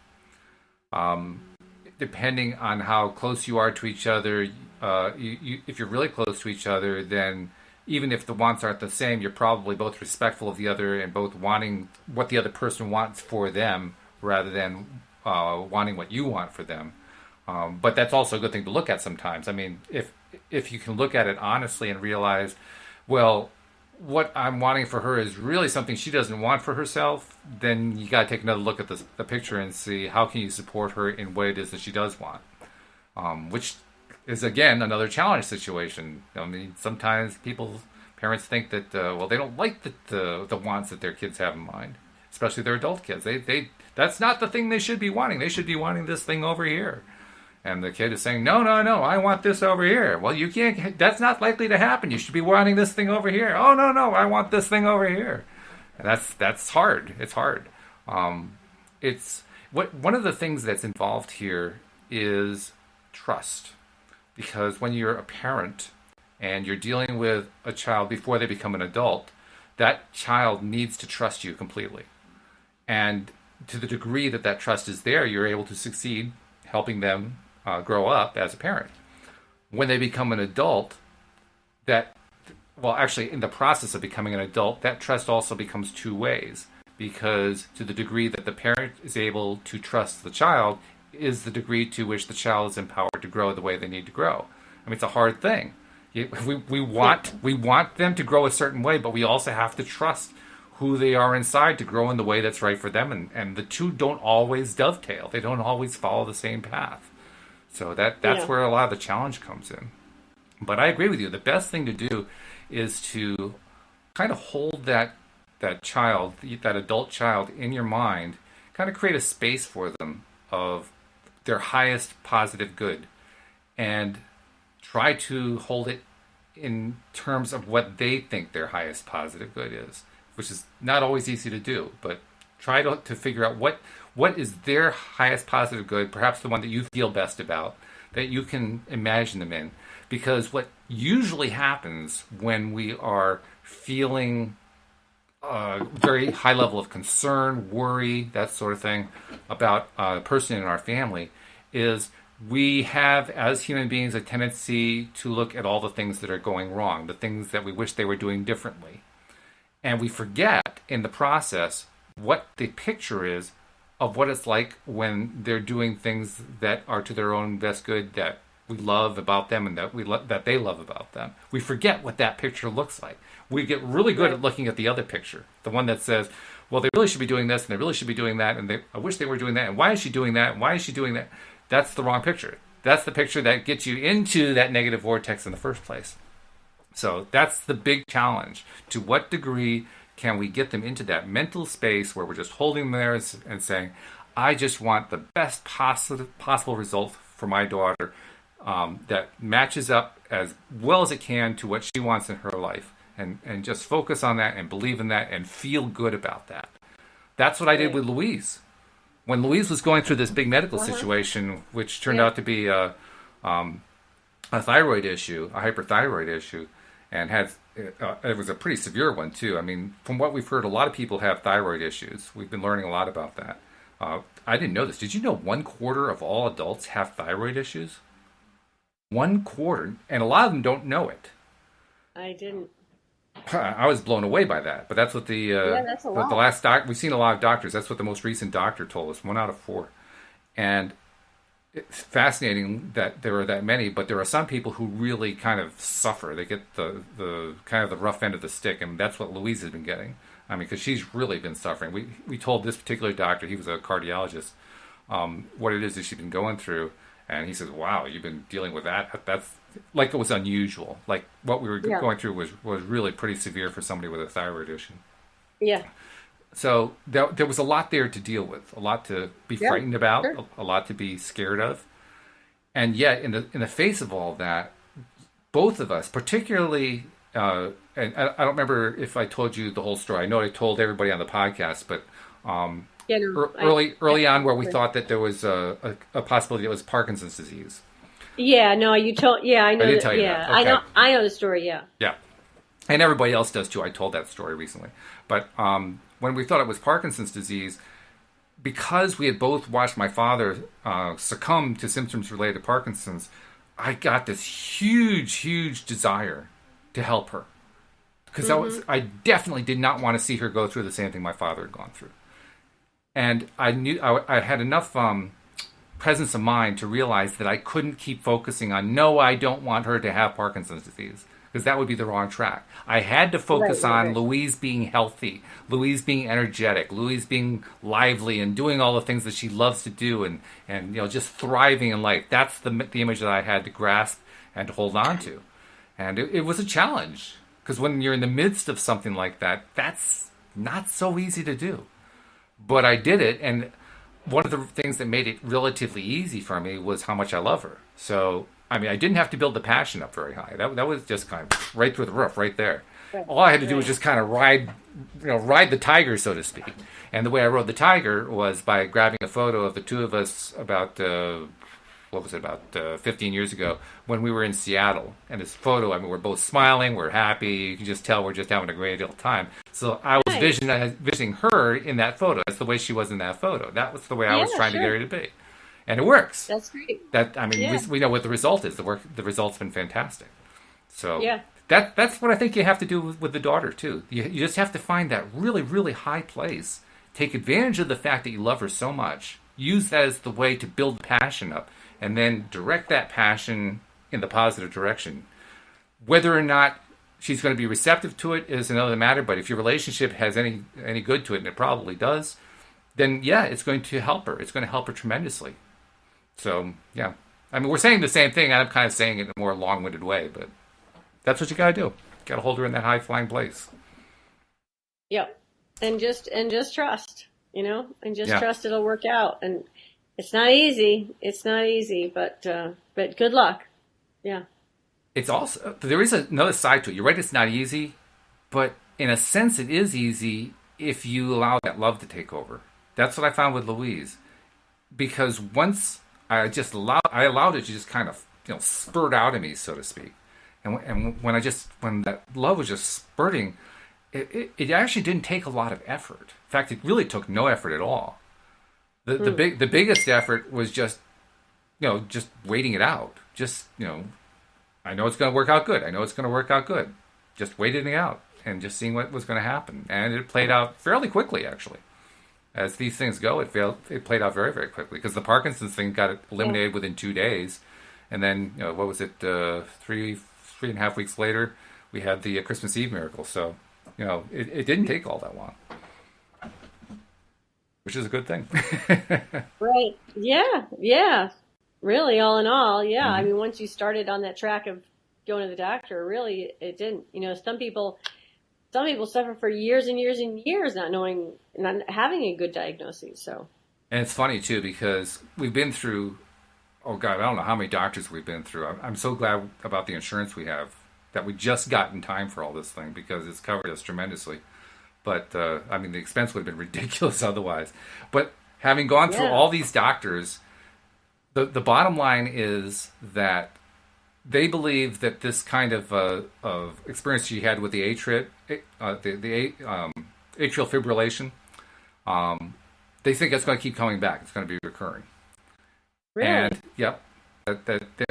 Depending on how close you are to each other, if you're really close to each other, then even if the wants aren't the same, you're probably both respectful of the other and both wanting what the other person wants for them rather than wanting what you want for them. But that's also a good thing to look at sometimes. I mean, if you can look at it honestly and realize, well, what I'm wanting for her is really something she doesn't want for herself, then you got to take another look at the picture and see how can you support her in what it is that she does want, which is, again, another challenge situation. I mean, sometimes parents think that, they don't like the wants that their kids have in mind, especially their adult kids. That's not the thing they should be wanting. They should be wanting this thing over here. And the kid is saying, no, no, no, I want this over here. Well, you can't, that's not likely to happen. You should be wanting this thing over here. Oh, no, no, I want this thing over here. And that's hard. It's hard. It's one of the things that's involved here is trust. Because when you're a parent and you're dealing with a child before they become an adult, that child needs to trust you completely. And to the degree that that trust is there, you're able to succeed helping them grow up as a parent. When they become an adult, actually, in the process of becoming an adult, that trust also becomes two ways. Because to the degree that the parent is able to trust the child is the degree to which the child is empowered to grow the way they need to grow. I mean, it's a hard thing. We want them to grow a certain way, but we also have to trust who they are inside to grow in the way that's right for them. And the two don't always dovetail. They don't always follow the same path. So that's where a lot of the challenge comes in. But I agree with you. The best thing to do is to kind of hold that child, that adult child in your mind, kind of create a space for them of their highest positive good and try to hold it in terms of what they think their highest positive good is, which is not always easy to do, but try to figure out what is their highest positive good, perhaps the one that you feel best about, that you can imagine them in. Because what usually happens when we are feeling a very high level of concern, worry, that sort of thing about a person in our family is we have, as human beings, a tendency to look at all the things that are going wrong, the things that we wish they were doing differently. And we forget in the process what the picture is of what it's like when they're doing things that are to their own best good, that we love about them and that they love about them. We forget what that picture looks like. We get really good at looking at the other picture, the one that says, well, they really should be doing this and they really should be doing that, and I wish they were doing that, and why is she doing that, and why is she doing that? That's the wrong picture. That's the picture that gets you into that negative vortex in the first place. So that's the big challenge. To what degree can we get them into that mental space where we're just holding them there and saying, I just want the best possible result for my daughter that matches up as well as it can to what she wants in her life. And just focus on that and believe in that and feel good about that. That's what I did with Louise. When Louise was going through this big medical situation, which turned out to be a thyroid issue, a hyperthyroid issue, and it was a pretty severe one too. I mean, from what we've heard, a lot of people have thyroid issues. We've been learning a lot about that. I didn't know this. Did you know 1/4 of all adults have thyroid issues? 1/4, and a lot of them don't know it. I didn't. I was blown away by that, but that's what that's a lot. the last we've seen a lot of doctors. That's what the most recent doctor told us, 1 out of 4, and it's fascinating that there are that many. But there are some people who really kind of suffer. They get the kind of the rough end of the stick, and that's what Louise has been getting. I mean, because she's really been suffering. We told this particular doctor, he was a cardiologist, what it is that she's been going through, and he says, "Wow, you've been dealing with that. That's." Like it was unusual. Like what we were going through was really pretty severe for somebody with a thyroid issue. Yeah. So there was a lot there to deal with, a lot to be frightened about, a lot to be scared of. And yet, in the face of all that, both of us, particularly, and I don't remember if I told you the whole story. I know I told everybody on the podcast, but early on where we thought that there was a possibility it was Parkinson's disease. Yeah, no, you told. Yeah, I know. I did tell you that. Okay. I know the story. Yeah. Yeah, and everybody else does too. I told that story recently. But when we thought it was Parkinson's disease, because we had both watched my father succumb to symptoms related to Parkinson's, I got this huge desire to help her, because I definitely did not want to see her go through the same thing my father had gone through, and I knew I had enough presence of mind to realize that I couldn't keep focusing on, no, I don't want her to have Parkinson's disease, because that would be the wrong track. I had to focus on Louise being healthy, Louise being energetic, Louise being lively and doing all the things that she loves to do, and just thriving in life. That's the image that I had to grasp and to hold on to. And it was a challenge, because when you're in the midst of something like that, that's not so easy to do. But I did it, and one of the things that made it relatively easy for me was how much I love her. So, I mean, I didn't have to build the passion up very high. That was just kind of right through the roof, right there. Right. All I had to do was just kind of ride the tiger, so to speak. And the way I rode the tiger was by grabbing a photo of the two of us about, 15 years ago when we were in Seattle. And this photo, I mean, we're both smiling, we're happy. You can just tell we're just having a great deal of time. So I was visioning her in that photo. That's the way she was in that photo. That was the way I was trying to get her to be. And it works. That's great. We know what the result is. The result's been fantastic. So yeah. That's what I think you have to do with the daughter, too. You just have to find that really, really high place. Take advantage of the fact that you love her so much. Use that as the way to build passion up. And then direct that passion in the positive direction. Whether or not she's going to be receptive to it is another matter. But if your relationship has any good to it, and it probably does, then, yeah, it's going to help her. It's going to help her tremendously. So, yeah. I mean, we're saying the same thing. I'm kind of saying it in a more long-winded way, but that's what you got to do. Got to hold her in that high-flying place. Yep. And just trust, and just trust it'll work out. And it's not easy. It's not easy, but good luck. Yeah. It's also, there is another side to it. You're right, it's not easy, but in a sense it is easy if you allow that love to take over. That's what I found with Louise. Because once I allowed it to just kind of, spurt out of me, so to speak. And when that love was just spurting, it actually didn't take a lot of effort. In fact, it really took no effort at all. The biggest effort was just waiting it out. I know it's going to work out good. I know it's going to work out good. Just waiting it out and just seeing what was going to happen. And it played out fairly quickly, actually. As these things go, it played out very, very quickly because the Parkinson's thing got eliminated within 2 days. And then, 3.5 weeks later, we had the Christmas Eve miracle. So, it didn't take all that long. Which is a good thing. Right. Yeah. Really, all in all, yeah. Mm-hmm. I mean, once you started on that track of going to the doctor, really, it didn't. Some people suffer for years and years and years not having a good diagnosis. So. And it's funny, too, because we've been through, oh, God, I don't know how many doctors we've been through. I'm so glad about the insurance we have that we just got in time for all this thing because it's covered us tremendously. But, the expense would have been ridiculous otherwise. But having gone through all these doctors, the bottom line is that they believe that this kind of experience she had with the atrial fibrillation, they think it's going to keep coming back. It's going to be recurring. Really? And, yep.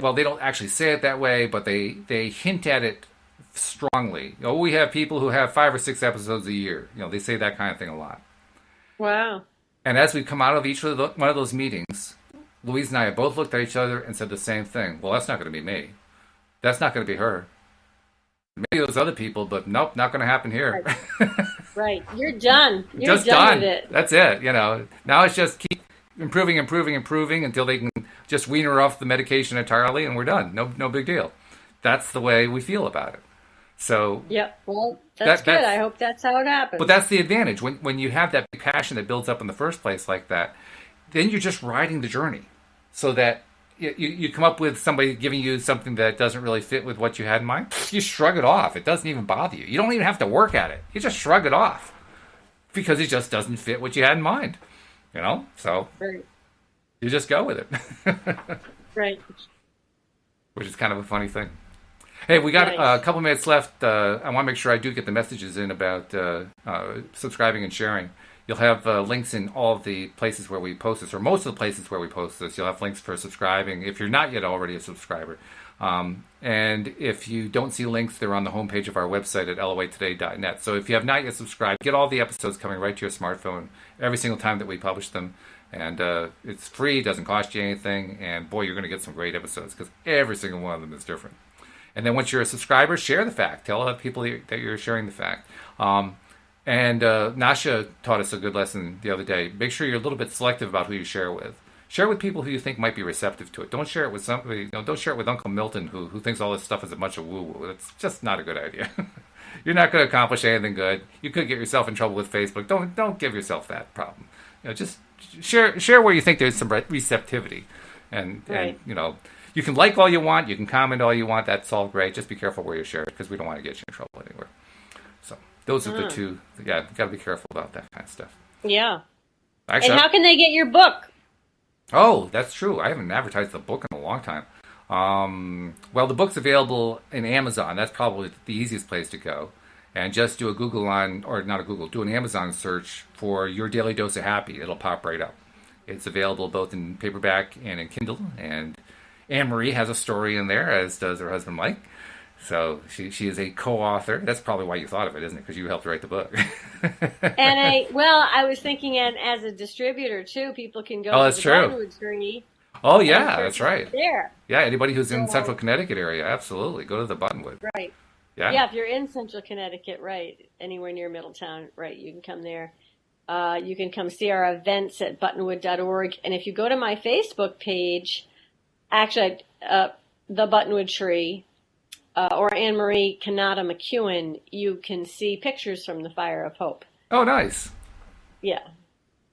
Well, they don't actually say it that way, but they hint at it strongly. We have people who have 5 or 6 episodes a year. They say that kind of thing a lot. Wow. And as we come out of one of those meetings, Louise and I have both looked at each other and said the same thing. Well, that's not going to be me. That's not going to be her. Maybe those other people, but nope, not going to happen here. Right. You're done. You're just done with it. That's it. Now it's just keep improving until they can just wean her off the medication entirely, and we're done. No big deal. That's the way we feel about it. So yep. Well, that's good. I hope that's how it happens. But that's the advantage when you have that big passion that builds up in the first place like that. Then you're just riding the journey, so that you come up with somebody giving you something that doesn't really fit with what you had in mind. You shrug it off. It doesn't even bother you. You don't even have to work at it. You just shrug it off because it just doesn't fit what you had in mind. So right. You just go with it. Right. Which is kind of a funny thing. Hey, we got a couple minutes left. I want to make sure I do get the messages in about subscribing and sharing. You'll have links in all of the places where we post this, or most of the places where we post this. You'll have links for subscribing if you're not yet already a subscriber. And if you don't see links, they're on the homepage of our website at loatoday.net. So if you have not yet subscribed, get all the episodes coming right to your smartphone every single time that we publish them. And it's free, doesn't cost you anything. And boy, you're going to get some great episodes because every single one of them is different. And then once you're a subscriber, share the fact. Tell other people that you're sharing the fact. And Nasha taught us a good lesson the other day. Make sure you're a little bit selective about who you share with. Share with people who you think might be receptive to it. Don't share it with somebody. Don't share it with Uncle Milton who thinks all this stuff is a bunch of woo-woo. It's just not a good idea. You're not going to accomplish anything good. You could get yourself in trouble with Facebook. Don't give yourself that problem. Just share where you think there's some receptivity, and Right. you can like all you want, you can comment all you want. That's all great. Just be careful where you share it because we don't want to get you in trouble anywhere. So those are the two. Yeah, you got to be careful about that kind of stuff. Yeah. And Actually, how can they get your book? oh, that's true. I haven't advertised the book in a long time. Well, the book's available in Amazon. That's probably the easiest place to go. And just do a Google or not a Google, do an Amazon search for Your Daily Dose of Happy. It'll pop right up. It's available both in paperback and in Kindle. And Anne Marie has a story in there, as does her husband Mike. So she is a co-author. That's probably why you thought of it, isn't it? Because you helped write the book. And I was thinking, and as a distributor too, people can go Oh, to that's the true. Buttonwood Tree Oh, and yeah, that's purchase right. it there. Yeah, anybody who's in So, Central Connecticut area, absolutely. Go to the Buttonwood. right. Yeah. Yeah, if you're in Central Connecticut, right, anywhere near Middletown, right, you can come there. You can come see our events at buttonwood.org. And if you go to my Facebook page, actually, the Buttonwood Tree, or Anne Marie Kanata McEwen, you can see pictures from the Fire of Hope. Oh, nice. Yeah.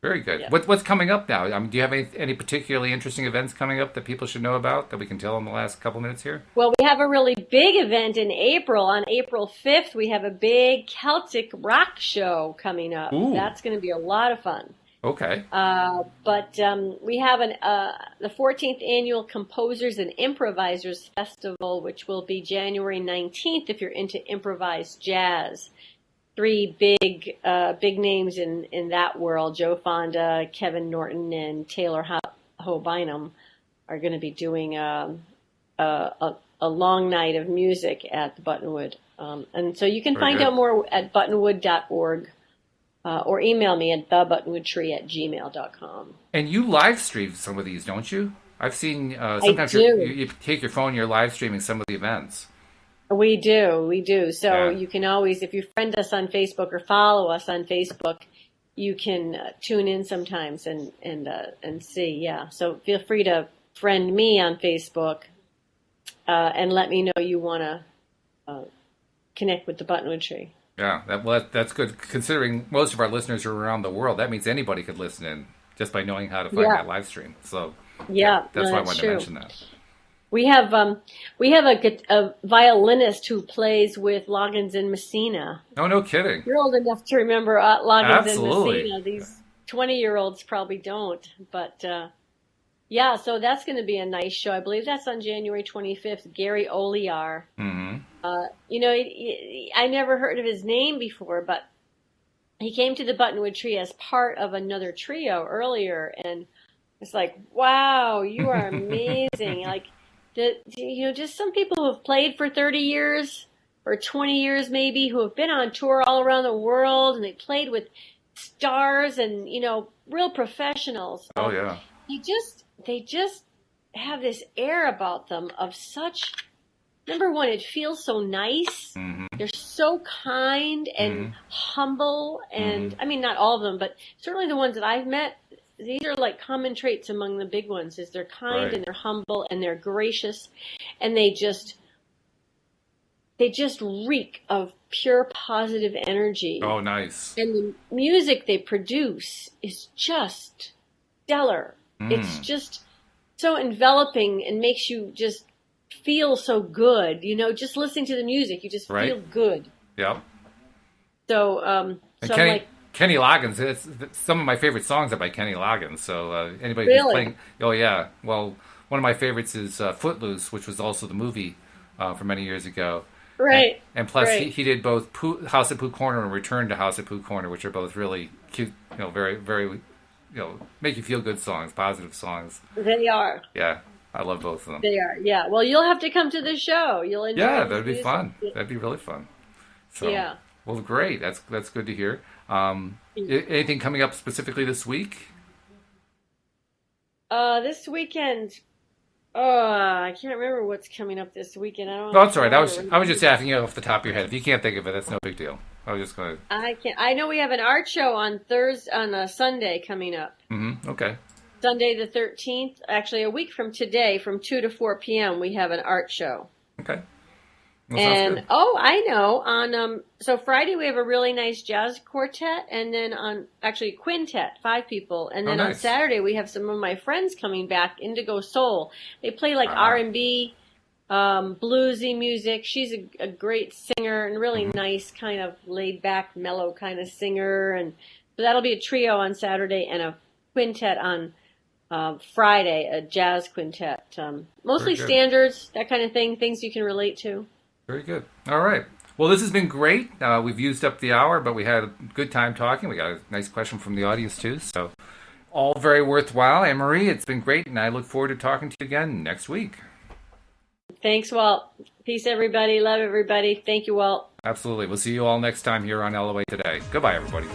Very good. Yeah. What's coming up now? I mean, do you have any particularly interesting events coming up that people should know about that we can tell in the last couple minutes here? Well, we have a really big event in April. On April 5th, we have a big Celtic rock show coming up. Ooh. That's going to be a lot of fun. Okay. But we have the 14th Annual Composers and Improvisers Festival, which will be January 19th if you're into improvised jazz. 3 big names in that world, Joe Fonda, Kevin Norton, and Taylor Hobynum, are going to be doing a long night of music at the Buttonwood. And so you can Very find good. out more at buttonwood.org. Or email me at thebuttonwoodtree@gmail.com. And you live stream some of these, don't you? I've seen sometimes do. you take your phone, you're live streaming some of the events. We do. So Yeah. you can always, if you friend us on Facebook or follow us on Facebook, you can tune in sometimes and see. Yeah. So feel free to friend me on Facebook and let me know you want to connect with the Buttonwood Tree. Yeah, that's good. Considering most of our listeners are around the world, that means anybody could listen in just by knowing how to find Yeah. that live stream. So Yeah, that's no, why I that's wanted true. to mention that. We have a violinist who plays with Loggins and Messina. Oh, no kidding. You're old enough to remember Loggins Absolutely. and Messina. These 20-year-olds probably don't. But yeah, so that's going to be a nice show. I believe that's on January 25th. Gary Oliar. Mm-hmm. I never heard of his name before, but he came to the Buttonwood Tree as part of another trio earlier, and it's like, wow, you are amazing. Like, just some people who have played for 30 years or 20 years maybe, who have been on tour all around the world, and they played with stars and, real professionals. Oh, yeah. They just have this air about them of such, number one, it feels so nice. Mm-hmm. They're so kind and humble, and I mean, not all of them, but certainly the ones that I've met, these are like common traits among the big ones, is they're kind Right. and they're humble and they're gracious, and they just reek of pure positive energy. Oh, nice. And the music they produce is just stellar. It's just so enveloping and makes you just feel so good. Just listening to the music, you just Right. feel good. Yep. So, And so Kenny Loggins, some of my favorite songs are by Kenny Loggins. So anybody who's Really? playing, oh yeah. Well, one of my favorites is Footloose, which was also the movie from many years ago. right. And plus, right. he did both House at Pooh Corner and Return to House at Pooh Corner, which are both really cute. Very, very, make you feel good songs, positive songs. They are. Yeah, I love both of them. They are. Yeah. Well, you'll have to come to the show. You'll enjoy. Yeah, his that'd be music. fun. That'd be really fun. So, Yeah. Well, great. That's good to hear. Anything coming up specifically this week? This weekend. I can't remember what's coming up this weekend. I don't. No, that's all right. I was just asking you off the top of your head. If you can't think of it, that's no big deal. I was just going to. I can't. I know we have an art show on a Sunday coming up. Okay. Sunday the 13th. Actually, a week from today, from 2 to 4 p.m., we have an art show. Okay. Well, sounds good. I know. On so Friday we have a really nice jazz quartet, and then on actually quintet, 5 people, and Oh, then on nice. Saturday we have some of my friends coming back, Indigo Soul. They play like Ah. R&B, bluesy music. She's a great singer and really Hmm. nice, kind of laid back, mellow kind of singer, and so that'll be a trio on Saturday and a quintet on Friday, a jazz quintet. Very Mostly good. standards, that kind of thing, things you can relate to. Very good. All right. Well, this has been great. We've used up the hour, but we had a good time talking. We got a nice question from the audience too. So all very worthwhile. Anne Marie, it's been great, and I look forward to talking to you again next week. Thanks, Walt. Peace, everybody. Love everybody. Thank you, Walt. Absolutely. We'll see you all next time here on LOA Today. Goodbye, everybody.